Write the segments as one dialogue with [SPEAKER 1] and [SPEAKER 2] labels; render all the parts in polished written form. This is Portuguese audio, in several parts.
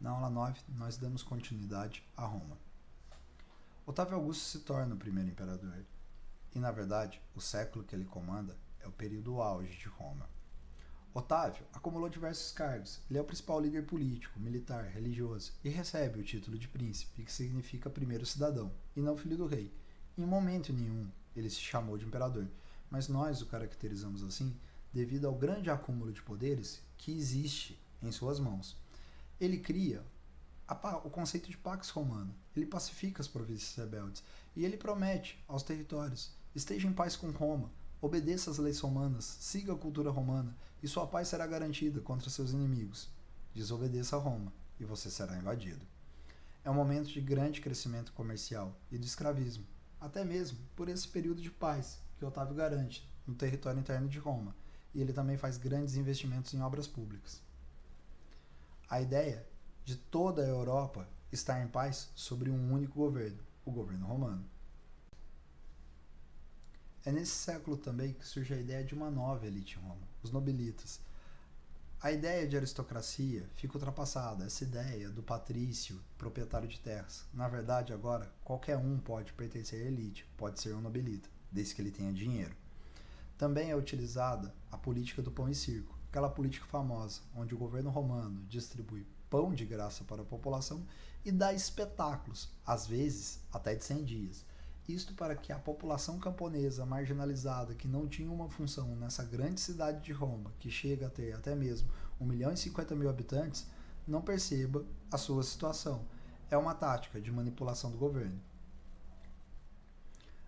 [SPEAKER 1] Na aula 9, nós damos continuidade a Roma. Otávio Augusto se torna o primeiro imperador, e na verdade, o século que ele comanda é o período auge de Roma. Otávio acumulou diversos cargos, ele é o principal líder político, militar, religioso, e recebe o título de príncipe, que significa primeiro cidadão, e não filho do rei. Em momento nenhum ele se chamou de imperador, mas nós o caracterizamos assim devido ao grande acúmulo de poderes que existe em suas mãos. Ele cria o conceito de Pax Romana, ele pacifica as províncias rebeldes e ele promete aos territórios: esteja em paz com Roma, obedeça às leis romanas, siga a cultura romana e sua paz será garantida contra seus inimigos. Desobedeça a Roma e você será invadido. É um momento de grande crescimento comercial e do escravismo, até mesmo por esse período de paz que Otávio garante no território interno de Roma, e ele também faz grandes investimentos em obras públicas. A ideia de toda a Europa estar em paz sobre um único governo, o governo romano. É nesse século também que surge a ideia de uma nova elite em Roma, os nobilitas. A ideia de aristocracia fica ultrapassada, essa ideia do patrício, proprietário de terras. Na verdade, agora, qualquer um pode pertencer à elite, pode ser um nobilita, desde que ele tenha dinheiro. Também é utilizada a política do pão e circo, aquela política famosa, onde o governo romano distribui pão de graça para a população e dá espetáculos, às vezes até de 100 dias. Isto para que a população camponesa marginalizada, que não tinha uma função nessa grande cidade de Roma, que chega a ter até mesmo 1.050.000 habitantes, não perceba a sua situação. É uma tática de manipulação do governo.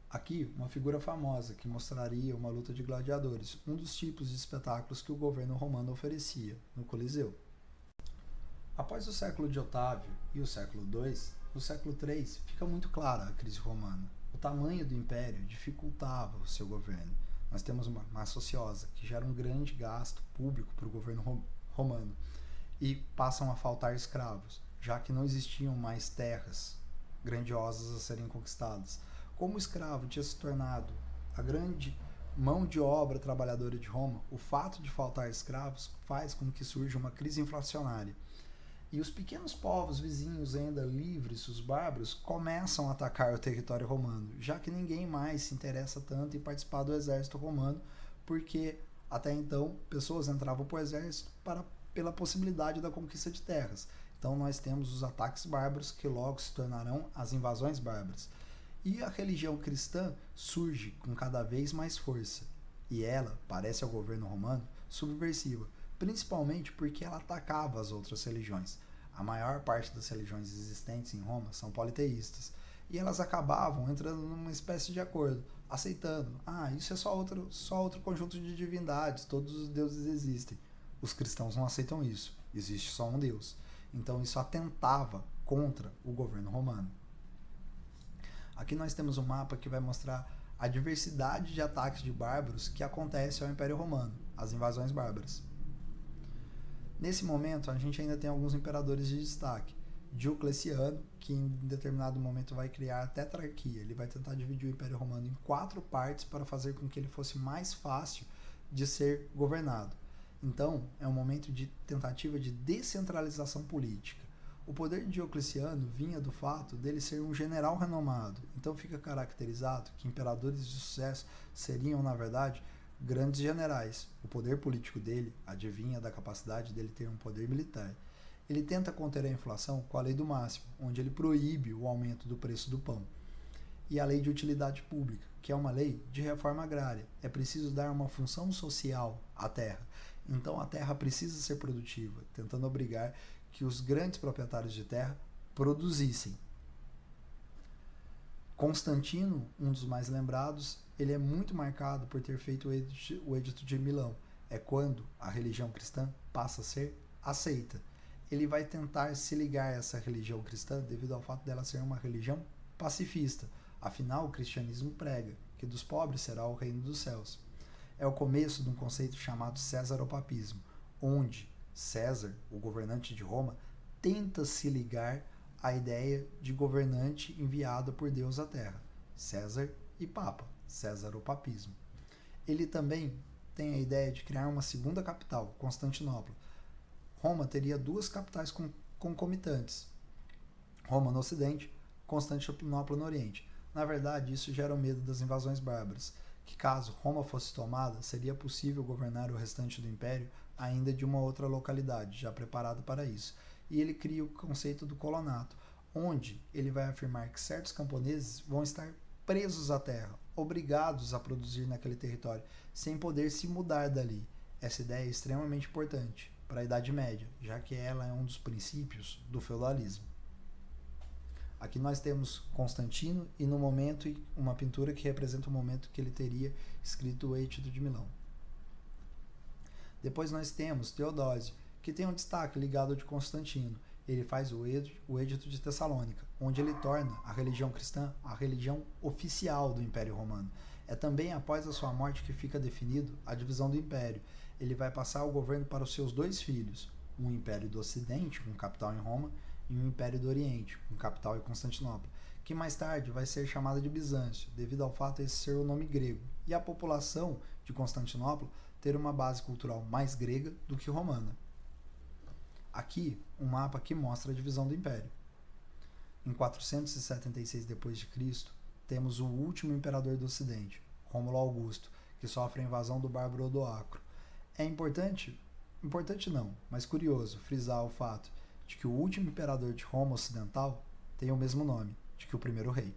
[SPEAKER 1] Aqui, uma figura famosa que mostraria uma luta de gladiadores, um dos tipos de espetáculos que o governo romano oferecia no Coliseu. Após o século de Otávio e o século II, no século III fica muito clara a crise romana. O tamanho do império dificultava o seu governo. Nós temos uma massa ociosa que gera um grande gasto público para o governo romano e passam a faltar escravos, já que não existiam mais terras grandiosas a serem conquistadas. Como o escravo tinha se tornado a grande mão de obra trabalhadora de Roma, o fato de faltar escravos faz com que surja uma crise inflacionária. E os pequenos povos vizinhos ainda livres, os bárbaros, começam a atacar o território romano, já que ninguém mais se interessa tanto em participar do exército romano, porque até então pessoas entravam para o exército pela possibilidade da conquista de terras. Então nós temos os ataques bárbaros, que logo se tornarão as invasões bárbaras. E a religião cristã surge com cada vez mais força, e ela parece ao governo romano subversiva, principalmente porque ela atacava as outras religiões. A maior parte das religiões existentes em Roma são politeístas, e elas acabavam entrando numa espécie de acordo, aceitando: isso é só outro conjunto de divindades, todos os deuses existem. Os cristãos não aceitam isso, existe só um Deus. Então isso atentava contra o governo romano. Aqui nós temos um mapa que vai mostrar a diversidade de ataques de bárbaros que acontece ao Império Romano, as invasões bárbaras. Nesse momento, a gente ainda tem alguns imperadores de destaque. Diocleciano, que em determinado momento vai criar a tetrarquia. Ele vai tentar dividir o Império Romano em 4 partes para fazer com que ele fosse mais fácil de ser governado. Então, é um momento de tentativa de descentralização política. O poder de Diocleciano vinha do fato dele ser um general renomado. Então fica caracterizado que imperadores de sucesso seriam, na verdade, grandes generais. O poder político dele advinha da capacidade dele ter um poder militar. Ele tenta conter a inflação com a lei do máximo, onde ele proíbe o aumento do preço do pão. E a lei de utilidade pública, que é uma lei de reforma agrária. É preciso dar uma função social à terra. Então a terra precisa ser produtiva, tentando obrigar que os grandes proprietários de terra produzissem. Constantino, um dos mais lembrados, ele é muito marcado por ter feito o Edito de Milão. É quando a religião cristã passa a ser aceita. Ele vai tentar se ligar a essa religião cristã devido ao fato dela ser uma religião pacifista. Afinal, o cristianismo prega que dos pobres será o reino dos céus. É o começo de um conceito chamado cesaropapismo, onde César, o governante de Roma, tenta se ligar à ideia de governante enviado por Deus à Terra. César e Papa, cesaropapismo. Ele também tem a ideia de criar uma segunda capital, Constantinopla. Roma teria 2 capitais concomitantes. Roma no Ocidente, Constantinopla no Oriente. Na verdade, isso gera o medo das invasões bárbaras, que caso Roma fosse tomada, seria possível governar o restante do império ainda de uma outra localidade, já preparada para isso. E ele cria o conceito do colonato, onde ele vai afirmar que certos camponeses vão estar presos à terra, obrigados a produzir naquele território, sem poder se mudar dali. Essa ideia é extremamente importante para a Idade Média, já que ela é um dos princípios do feudalismo. Aqui nós temos Constantino e no momento uma pintura que representa o momento que ele teria escrito o Edito de Milão. Depois nós temos Teodósio, que tem um destaque ligado ao de Constantino. Ele faz o Edito de Tessalônica, onde ele torna a religião cristã a religião oficial do Império Romano. É também após a sua morte que fica definido a divisão do Império. Ele vai passar o governo para os seus dois filhos, um Império do Ocidente, com capital em Roma, e um Império do Oriente, com capital em Constantinopla, que mais tarde vai ser chamada de Bizâncio, devido ao fato de esse ser o nome grego, e a população de Constantinopla ter uma base cultural mais grega do que romana. Aqui, um mapa que mostra a divisão do Império. Em 476 d.C., temos o último imperador do Ocidente, Rômulo Augusto, que sofre a invasão do bárbaro Odoacro. É importante não, mas curioso, frisar o fato de que o último imperador de Roma Ocidental tem o mesmo nome de que o primeiro rei.